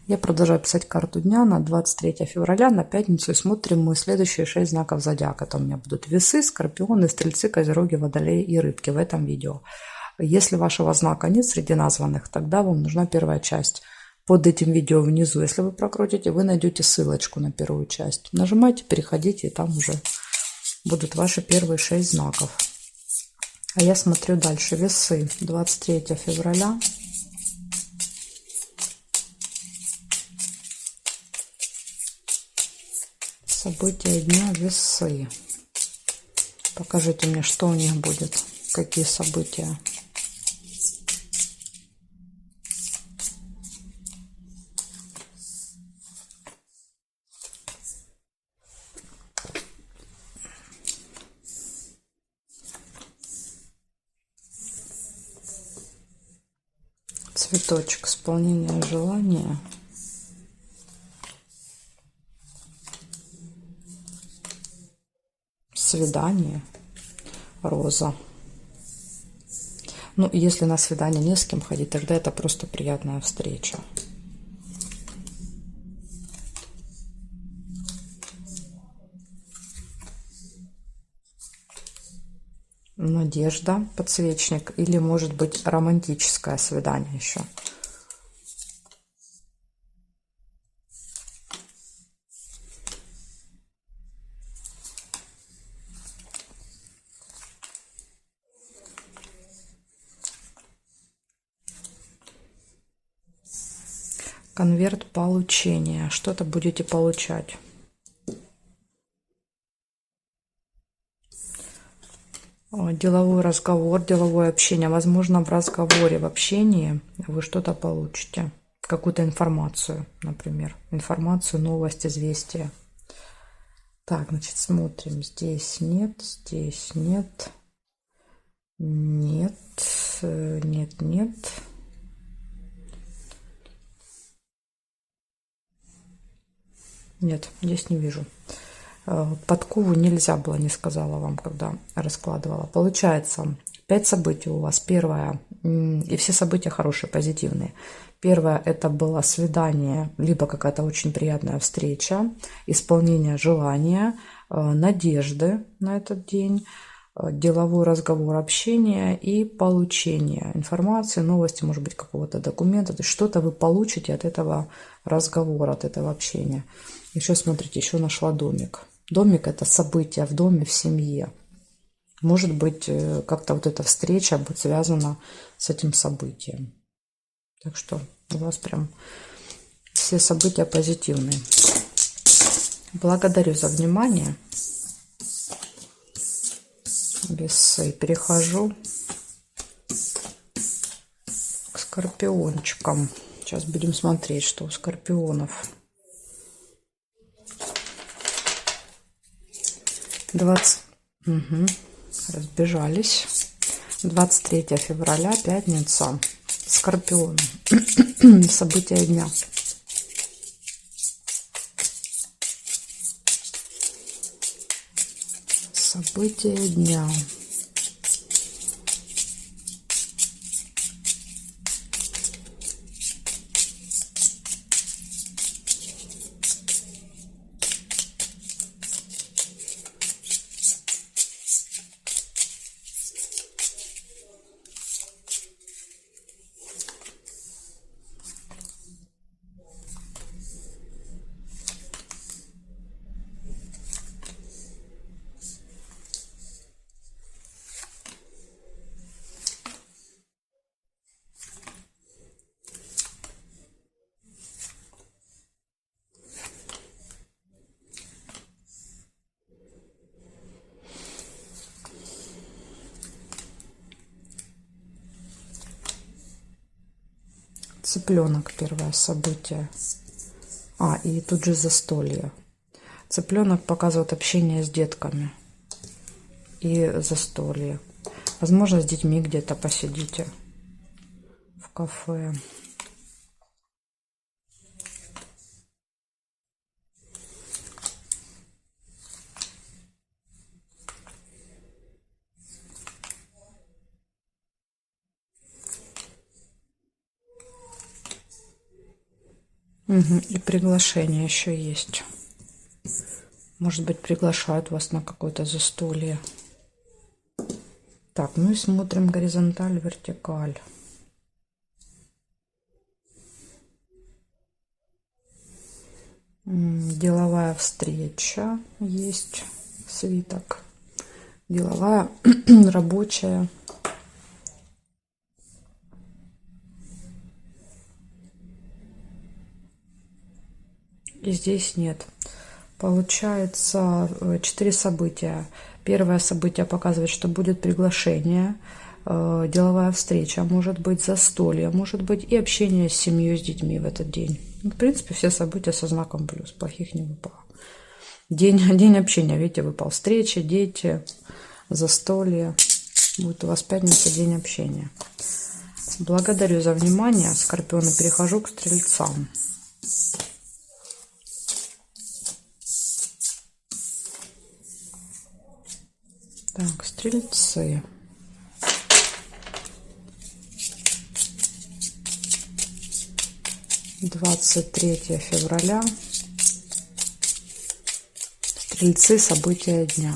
Я продолжаю писать карту дня на 23 февраля, на пятницу. И смотрим мы следующие 6 знаков зодиака. Это у меня будут весы, скорпионы, стрельцы, козероги, водолеи и рыбки в этом видео. Если вашего знака нет среди названных, тогда вам нужна первая часть. Под этим видео внизу, если вы прокрутите, вы найдете ссылочку на первую часть. Нажимайте, переходите, и там уже будут ваши первые 6 знаков. А я смотрю дальше. Весы, 23 февраля. События дня весы. Покажите мне, что у них будет, какие события. Цветочек, исполнение желания. Свидание, роза. Ну, если на свидание не с кем ходить, тогда это просто приятная встреча. Надежда, подсвечник, или может быть романтическое свидание еще. Конверт получения. Что-то будете получать. Деловой разговор, деловое общение. Возможно, в разговоре, в общении вы что-то получите. Какую-то информацию, например. Информацию, новость, известие. Так, значит, смотрим. Здесь нет, здесь нет. Нет, нет, нет. Нет, здесь не вижу. Подкову нельзя было, не сказала вам, когда раскладывала. Получается, 5 событий у вас. Первое, и все события хорошие, позитивные. Первое, это было свидание, либо какая-то очень приятная встреча, исполнение желания, надежды на этот день, деловой разговор, общение и получение информации, новости, может быть, какого-то документа. То есть что-то вы получите от этого разговора, от этого общения. Еще смотрите, еще нашла домик. Домик – это событие в доме, в семье. Может быть, как-то вот эта встреча будет связана с этим событием. Так что у вас прям все события позитивные. Благодарю за внимание. Весы. Перехожу к скорпиончикам. Сейчас будем смотреть, что у скорпионов. 20. Угу. Разбежались. 23 февраля, пятница. Скорпион. События дня. События дня. Цыпленок, первое событие. И тут же застолье. Цыпленок показывает общение с детками. И застолье. Возможно, с детьми где-то посидите. В кафе. И приглашение еще есть. Может быть, приглашают вас на какое-то застолье. Так, ну и смотрим горизонталь, вертикаль. Деловая встреча есть, свиток. Деловая, рабочая. И здесь нет. Получается 4 события. Первое событие показывает, что будет приглашение, деловая встреча, может быть застолье, может быть и общение с семьей, с детьми в этот день. В принципе, все события со знаком плюс, плохих не выпало. День общения, видите, выпал встреча, дети, застолье. Будет у вас пятница, день общения. Благодарю за внимание, Скорпионы. Перехожу к Стрельцам. Так, Стрельцы. (23 февраля). Стрельцы. События дня.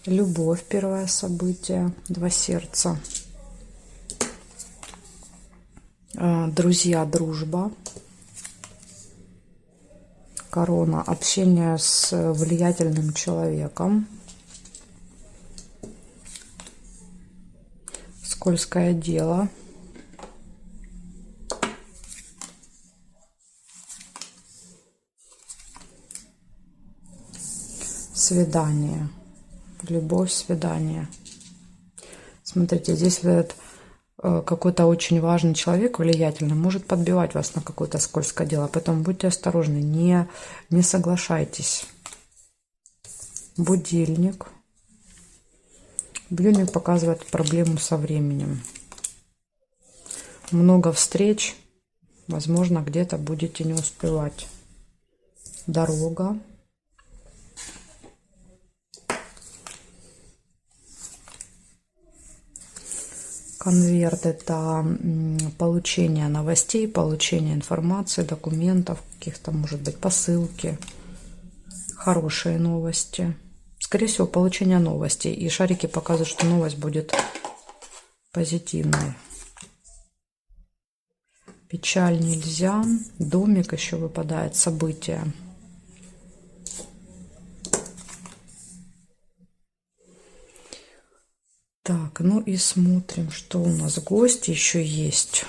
Любовь. Первое событие. 2 сердца. Друзья. Дружба. Корона. Общение с влиятельным человеком. Скользкое дело. Свидание. Любовь, свидание. Смотрите, здесь какой-то очень важный человек, влиятельный, может подбивать вас на какое-то скользкое дело. Поэтому будьте осторожны, не соглашайтесь. Будильник. Будильник показывает проблему со временем. Много встреч. Возможно, где-то будете не успевать. Дорога. Конверт – это получение новостей, получение информации, документов, каких-то, может быть, посылки, хорошие новости. Скорее всего, получение новостей. И шарики показывают, что новость будет позитивной. Печаль нельзя. Домик еще выпадает. События. Так, ну и смотрим, что у нас. Гости еще есть.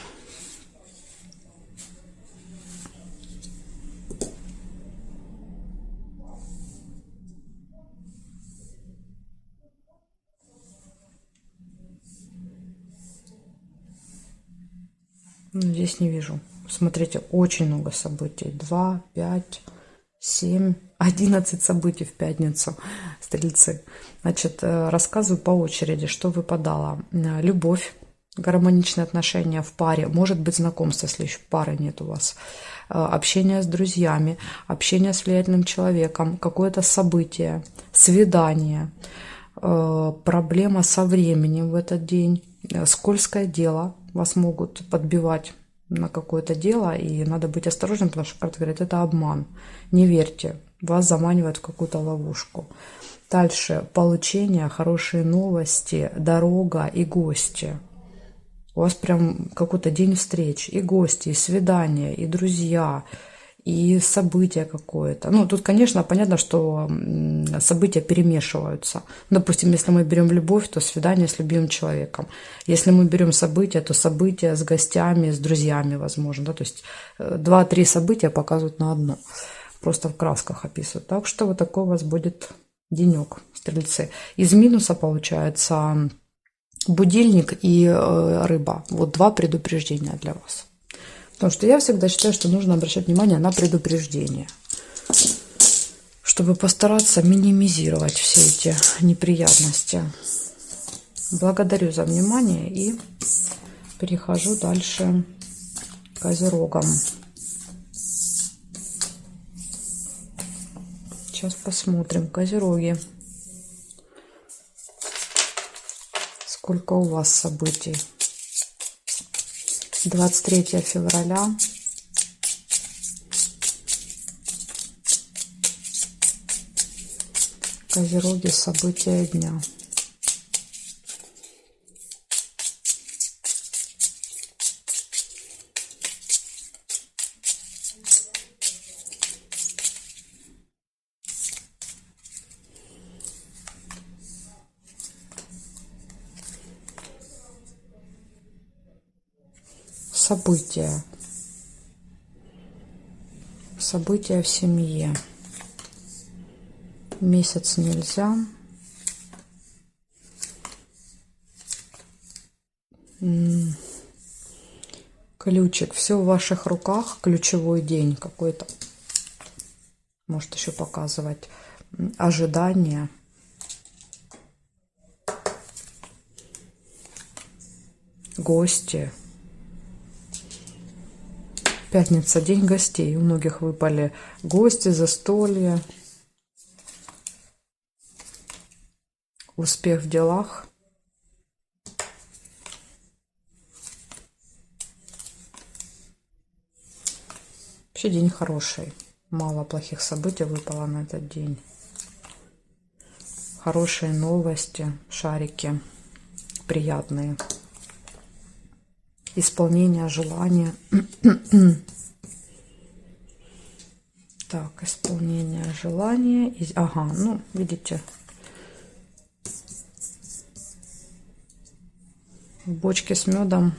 Здесь не вижу. Смотрите, очень много событий. 2, 5, 7, 11 событий в пятницу. Стрельцы. Значит, рассказываю по очереди, что выпадало. Любовь, гармоничные отношения в паре, может быть знакомство, если еще пары нет у вас. Общение с друзьями, общение с влиятельным человеком, какое-то событие, свидание, проблема со временем в этот день, скользкое дело. Вас могут подбивать на какое-то дело, и надо быть осторожным, потому что карта говорит, это обман. Не верьте, вас заманивают в какую-то ловушку. Дальше получение, хорошие новости, дорога и гости. У вас прям какой-то день встреч, и гости, и свидания, и друзья, и событие какое-то. Ну, тут, конечно, понятно, что события перемешиваются. Допустим, если мы берем любовь, то свидание с любимым человеком. Если мы берем события, то события с гостями, с друзьями, возможно. Да? То есть 2-3 события показывают на одно. Просто в красках описывают. Так что вот такой у вас будет денек, стрельцы. Из минуса получается будильник и рыба. Вот 2 предупреждения для вас. Потому что я всегда считаю, что нужно обращать внимание на предупреждение. чтобы постараться минимизировать все эти неприятности. Благодарю за внимание и перехожу дальше к козерогам. Сейчас посмотрим, козероги, сколько у вас событий. 23 февраля. Козероги, события дня. События. События в семье. Месяц нельзя. Ключик. Все в ваших руках. Ключевой день какой-то. Может еще показывать. Ожидание. Гости. Пятница, день гостей. У многих выпали гости, застолья. Успех в делах. Вообще день хороший. Мало плохих событий выпало на этот день. Хорошие новости, шарики приятные. Исполнение желания. Так, исполнение желания. Ага, ну, видите. В бочке с медом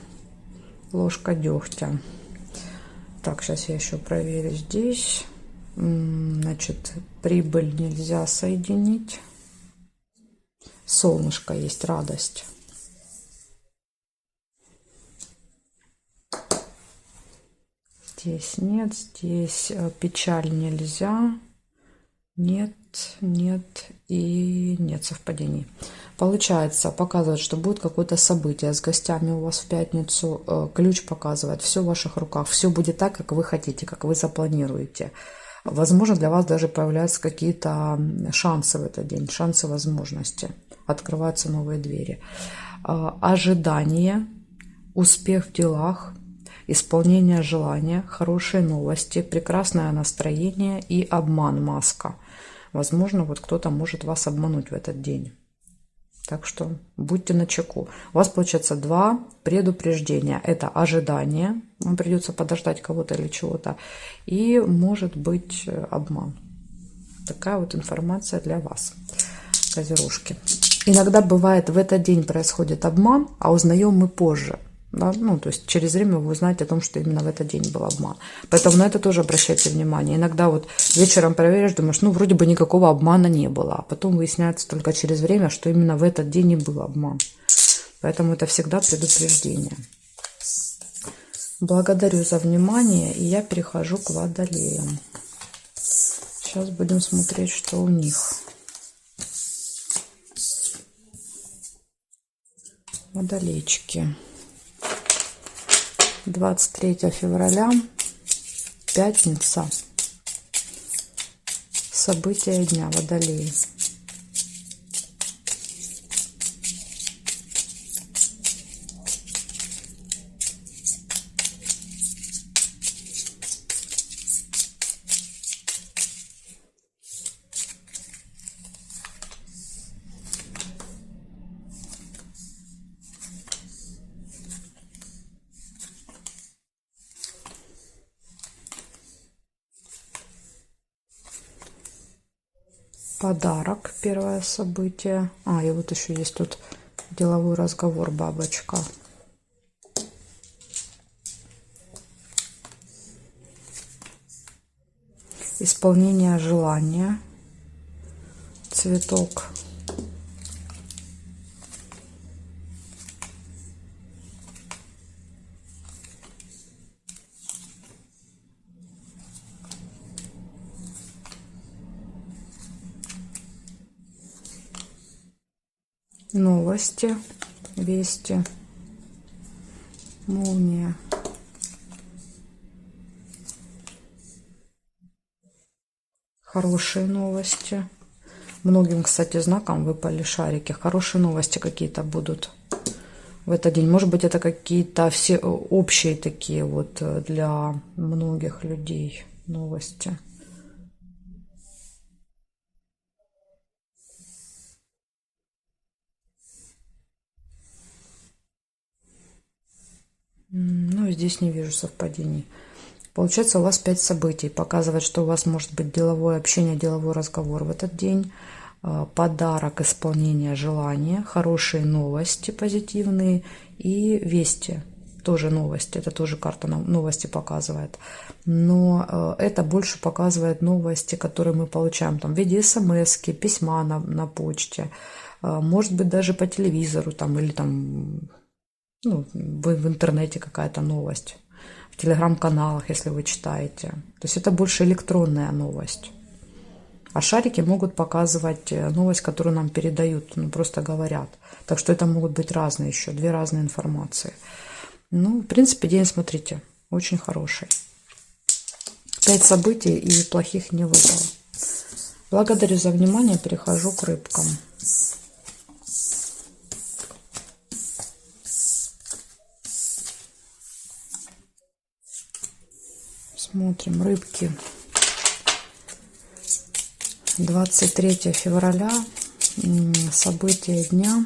ложка дегтя. Так, сейчас я еще проверю здесь. Значит, прибыль нельзя соединить. Солнышко есть, радость. Здесь нет, здесь печаль нельзя. Нет, нет и нет совпадений. Получается, показывает, что будет какое-то событие с гостями у вас в пятницу. Ключ показывает, все в ваших руках. Все будет так, как вы хотите, как вы запланируете. Возможно, для вас даже появляются какие-то шансы в этот день, шансы, возможности. Открываются новые двери. Ожидание, успех в делах, исполнение желания, хорошие новости, прекрасное настроение и обман, маска. Возможно, вот кто-то может вас обмануть в этот день. Так что будьте начеку. У вас получается 2 предупреждения. Это ожидание. Вам придется подождать кого-то или чего-то. И может быть обман. Такая вот информация для вас, козерожки. Иногда бывает, в этот день происходит обман, а узнаем мы позже. Да? Ну, то есть через время вы узнаете о том, что именно в этот день был обман. Поэтому на это тоже обращайте внимание. Иногда вот вечером проверишь, думаешь, ну, вроде бы никакого обмана не было. А потом выясняется только через время, что именно в этот день и был обман. Поэтому это всегда предупреждение. Благодарю за внимание, и я перехожу к водолеям. Сейчас будем смотреть, что у них. Водолейчики. 23 февраля, пятница. События дня, водолеи. Подарок, первое событие. И вот еще есть тут деловой разговор, бабочка. Исполнение желания, цветок. новости, вести, молния. Хорошие новости. Многим, кстати, знаком выпали шарики. Хорошие новости какие-то будут в этот день. Может быть, это какие-то все общие такие вот для многих людей новости. Ну, здесь не вижу совпадений. Получается, у вас 5 событий. Показывает, что у вас может быть деловое общение, деловой разговор в этот день. Подарок, исполнение желания, хорошие новости позитивные и вести. Тоже новости. Это тоже карта новости показывает. Но это больше показывает новости, которые мы получаем там, в виде смс-ки, письма на почте. Может быть, даже по телевизору там, или там, ну, в интернете какая-то новость. В телеграм-каналах, если вы читаете. То есть это больше электронная новость. А шарики могут показывать новость, которую нам передают, ну, просто говорят. Так что это могут быть разные еще, 2 разные информации. Ну, в принципе, день, смотрите, очень хороший. 5 событий и плохих не выпало. Благодарю за внимание, перехожу к рыбкам. Смотрим, рыбки. 23 февраля, события дня.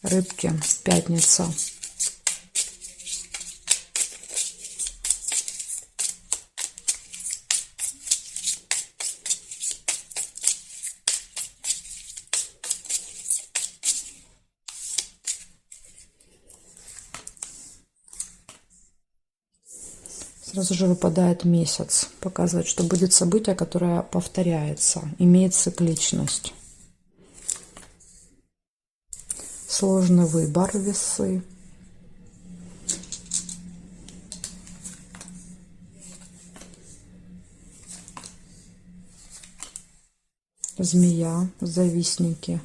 Рыбки, пятница. Сразу же выпадает месяц. Показывает, что будет событие, которое повторяется, имеет цикличность. Сложный выбор, весы. Змея, завистники.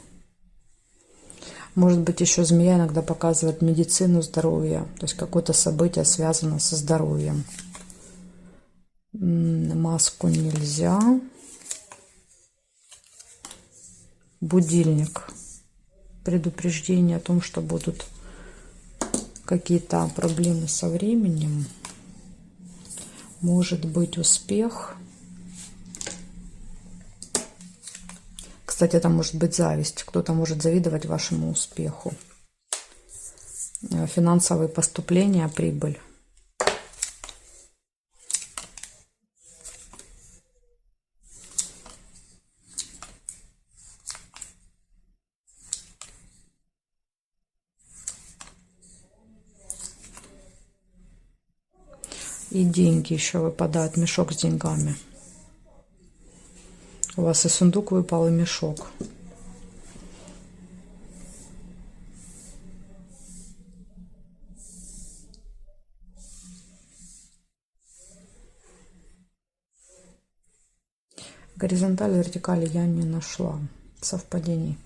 Может быть, еще змея иногда показывает медицину, здоровье. То есть какое-то событие связано со здоровьем. Маску нельзя. Будильник. Предупреждение о том, что будут какие-то проблемы со временем. Может быть, успех. Кстати, это может быть зависть. Кто-то может завидовать вашему успеху. Финансовые поступления, прибыль. И деньги еще выпадают, мешок с деньгами. У вас и сундук выпал, и мешок. Горизонталь, вертикаль я не нашла совпадений.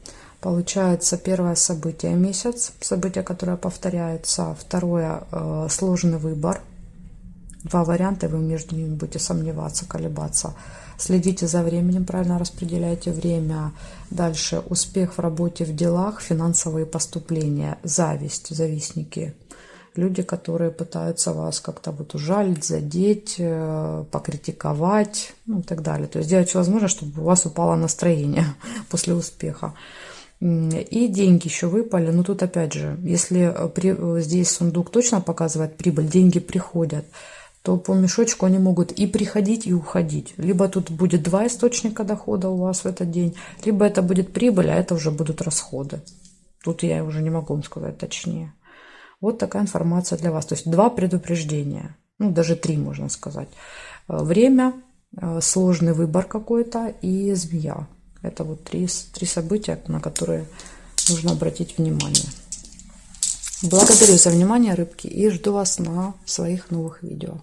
Получается, первое событие месяц, событие, которое повторяется. Второе сложный выбор. 2 варианта, вы между ними будете сомневаться, колебаться. Следите за временем, правильно распределяйте время. Дальше успех в работе, в делах, финансовые поступления, зависть, завистники. Люди, которые пытаются вас как-то вот ужалить, задеть, покритиковать, ну и так далее. То есть делать все возможное, чтобы у вас упало настроение после успеха. И деньги еще выпали. Но тут опять же, если здесь сундук точно показывает прибыль, деньги приходят, то по мешочку они могут и приходить, и уходить. Либо тут будет 2 источника дохода у вас в этот день, либо это будет прибыль, а это уже будут расходы. Тут я уже не могу вам сказать точнее. Вот такая информация для вас. То есть 2 предупреждения, ну даже 3 можно сказать. Время, сложный выбор какой-то и змея. Это вот 3 события, на которые нужно обратить внимание. Благодарю за внимание, рыбки, и жду вас на своих новых видео.